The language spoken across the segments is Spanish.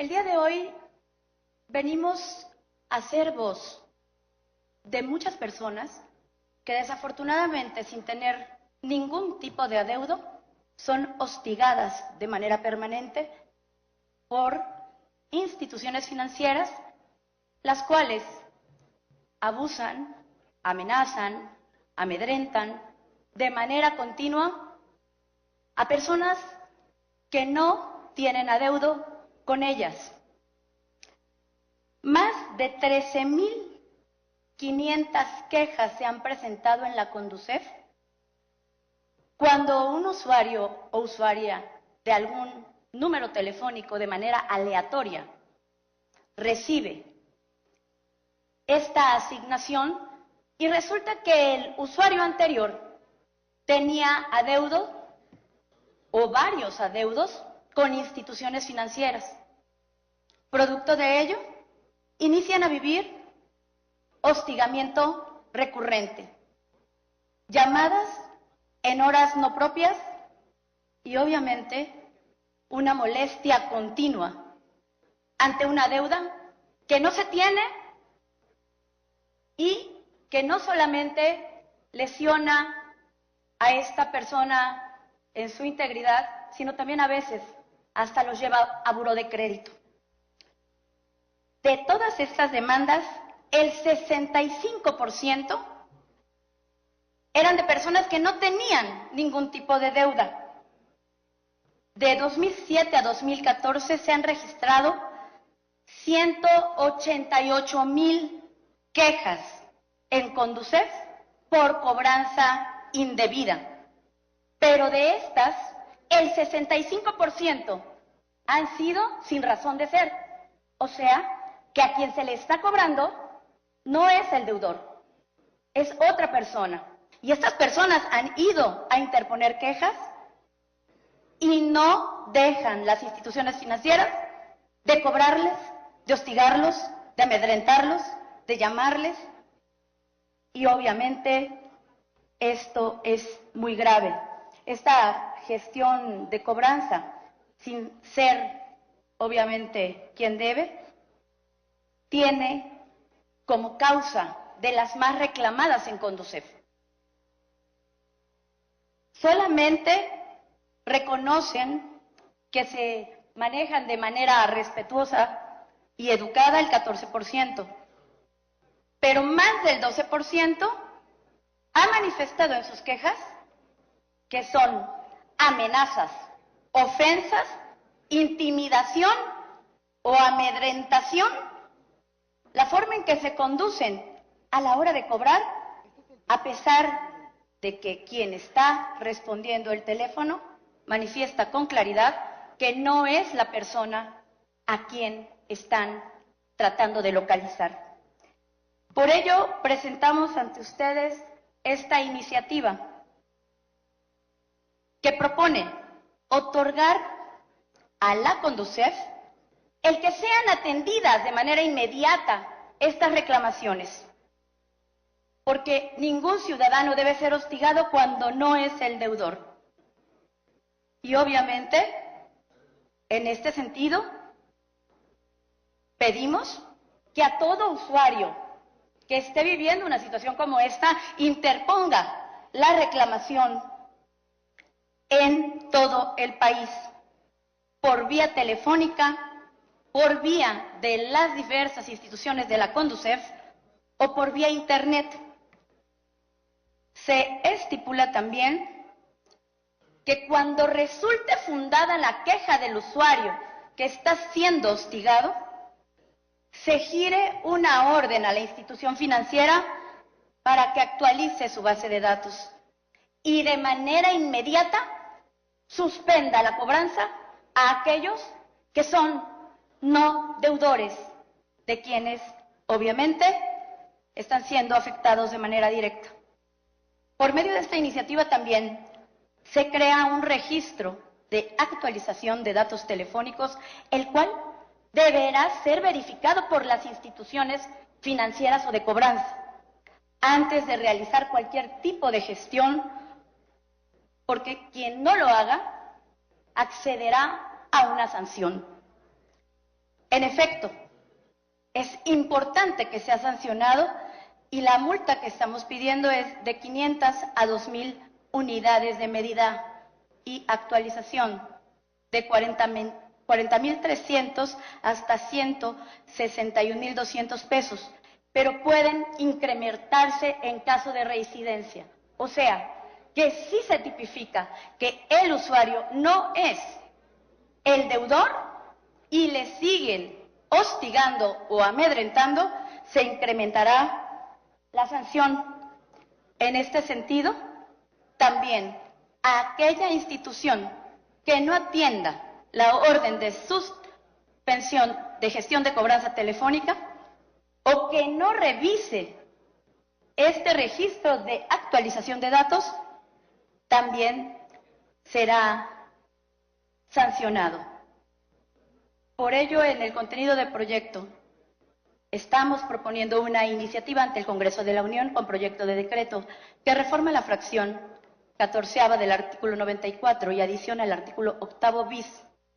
El día de hoy venimos a ser voz de muchas personas que desafortunadamente, sin tener ningún tipo de adeudo, son hostigadas de manera permanente por instituciones financieras, las cuales abusan, amenazan, amedrentan de manera continua a personas que no tienen adeudo con ellas. Más de 13.500 quejas se han presentado en la Conducef cuando un usuario o usuaria de algún número telefónico de manera aleatoria recibe esta asignación y resulta que el usuario anterior tenía adeudo o varios adeudos con instituciones financieras. Producto de ello, inician a vivir hostigamiento recurrente, llamadas en horas no propias y obviamente una molestia continua ante una deuda que no se tiene y que no solamente lesiona a esta persona en su integridad, sino también a veces hasta los lleva a buró de crédito. De todas estas demandas, el 65% eran de personas que no tenían ningún tipo de deuda. De 2007 a 2014 se han registrado 188,000 quejas en Conducef por cobranza indebida. Pero de estas, el 65% han sido sin razón de ser. O sea, que a quien se le está cobrando no es el deudor, es otra persona. Y estas personas han ido a interponer quejas y no dejan las instituciones financieras de cobrarles, de hostigarlos, de amedrentarlos, de llamarles. Y obviamente esto es muy grave. Esta gestión de cobranza, sin ser obviamente quien debe, tiene como causa de las más reclamadas en Conducef. Solamente reconocen que se manejan de manera respetuosa y educada el 14%, pero más del 12% ha manifestado en sus quejas que son amenazas, ofensas, intimidación o amedrentación la forma en que se conducen a la hora de cobrar, a pesar de que quien está respondiendo el teléfono manifiesta con claridad que no es la persona a quien están tratando de localizar. Por ello, presentamos ante ustedes esta iniciativa que propone otorgar a la Conducef el que sean atendidas de manera inmediata estas reclamaciones, porque ningún ciudadano debe ser hostigado cuando no es el deudor. Y obviamente, en este sentido, pedimos que a todo usuario que esté viviendo una situación como esta, interponga la reclamación en todo el país, por vía telefónica, por vía de las diversas instituciones de la Conducef o por vía internet. Se estipula también que cuando resulte fundada la queja del usuario que está siendo hostigado, se gire una orden a la institución financiera para que actualice su base de datos y de manera inmediata suspenda la cobranza a aquellos que son no deudores, de quienes obviamente están siendo afectados de manera directa. Por medio de esta iniciativa también se crea un registro de actualización de datos telefónicos, el cual deberá ser verificado por las instituciones financieras o de cobranza antes de realizar cualquier tipo de gestión, porque quien no lo haga accederá a una sanción. En efecto, es importante que sea sancionado y la multa que estamos pidiendo es de 500 a 2,000 unidades de medida y actualización de 40,300 hasta 161,200 pesos, pero pueden incrementarse en caso de reincidencia. O sea, que sí se tipifica que el usuario no es el deudor y le siguen hostigando o amedrentando, se incrementará la sanción. En este sentido, también a aquella institución que no atienda la orden de suspensión de gestión de cobranza telefónica o que no revise este registro de actualización de datos, también será sancionado. Por ello, en el contenido del proyecto, estamos proponiendo una iniciativa ante el Congreso de la Unión con proyecto de decreto que reforma la fracción 14ª del artículo 94 y adiciona el artículo 8 bis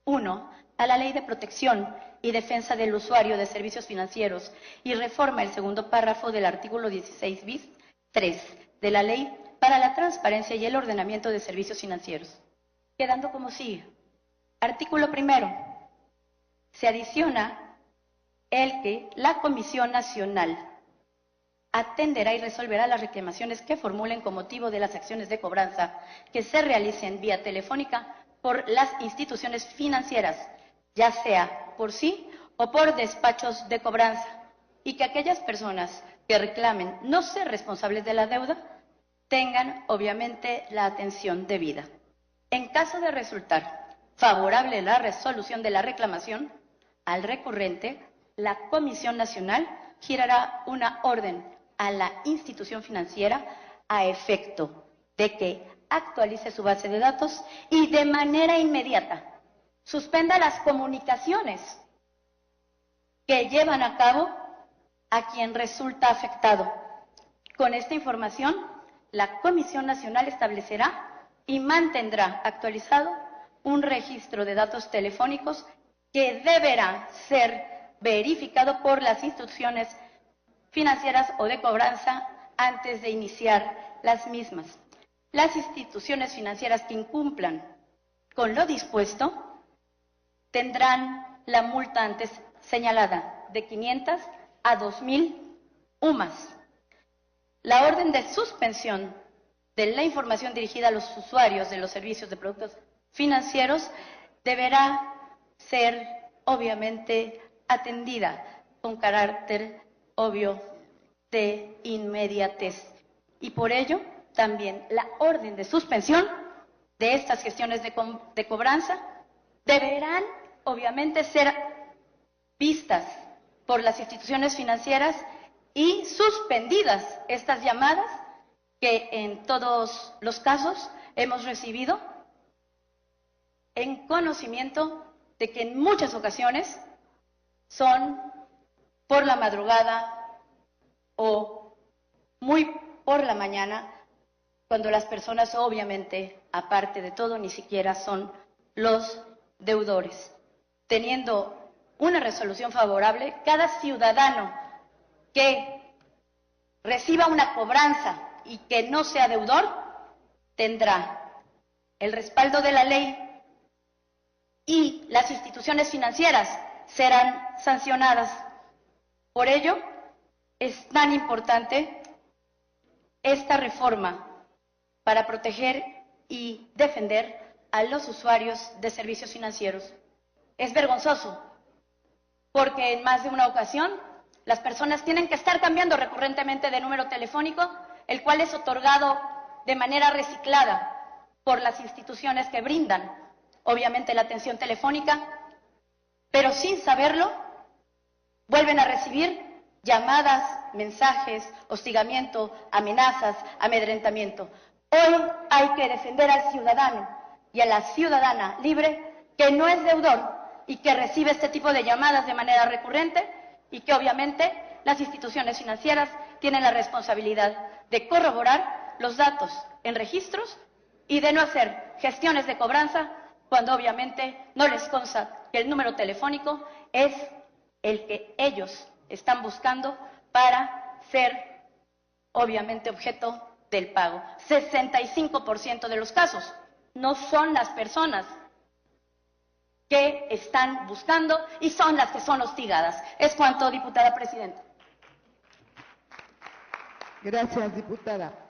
1 a la Ley de Protección y Defensa del Usuario de Servicios Financieros y reforma el segundo párrafo del artículo 16 bis 3 de la Ley para la Transparencia y el Ordenamiento de Servicios Financieros, quedando como sigue. Artículo 1. Se adiciona el que la Comisión Nacional atenderá y resolverá las reclamaciones que formulen con motivo de las acciones de cobranza que se realicen vía telefónica por las instituciones financieras, ya sea por sí o por despachos de cobranza, y que aquellas personas que reclamen no ser responsables de la deuda tengan, obviamente, la atención debida. En caso de resultar favorable la resolución de la reclamación, al recurrente, la Comisión Nacional girará una orden a la institución financiera a efecto de que actualice su base de datos y de manera inmediata suspenda las comunicaciones que llevan a cabo a quien resulta afectado. Con esta información, la Comisión Nacional establecerá y mantendrá actualizado un registro de datos telefónicos que deberá ser verificado por las instituciones financieras o de cobranza antes de iniciar las mismas. Las instituciones financieras que incumplan con lo dispuesto tendrán la multa antes señalada de 500 a 2,000 UMAS. La orden de suspensión de la información dirigida a los usuarios de los servicios de productos financieros deberá ser, obviamente, atendida con carácter obvio de inmediatez. Y por ello, también la orden de suspensión de estas gestiones de cobranza deberán, obviamente, ser vistas por las instituciones financieras y suspendidas estas llamadas que en todos los casos hemos recibido en conocimiento de que en muchas ocasiones son por la madrugada o muy por la mañana, cuando las personas obviamente, aparte de todo, ni siquiera son los deudores. Teniendo una resolución favorable, cada ciudadano que reciba una cobranza y que no sea deudor, tendrá el respaldo de la ley y las instituciones financieras serán sancionadas. Por ello, es tan importante esta reforma para proteger y defender a los usuarios de servicios financieros. Es vergonzoso, porque en más de una ocasión las personas tienen que estar cambiando recurrentemente de número telefónico, el cual es otorgado de manera reciclada por las instituciones que brindan, obviamente, la atención telefónica, pero sin saberlo, vuelven a recibir llamadas, mensajes, hostigamiento, amenazas, amedrentamiento. Hoy hay que defender al ciudadano y a la ciudadana libre que no es deudor y que recibe este tipo de llamadas de manera recurrente y que obviamente las instituciones financieras tienen la responsabilidad de corroborar los datos en registros y de no hacer gestiones de cobranza cuando obviamente no les consta que el número telefónico es el que ellos están buscando para ser, obviamente, objeto del pago. 65% de los casos no son las personas que están buscando y son las que son hostigadas. Es cuanto, diputada presidenta. Gracias, diputada.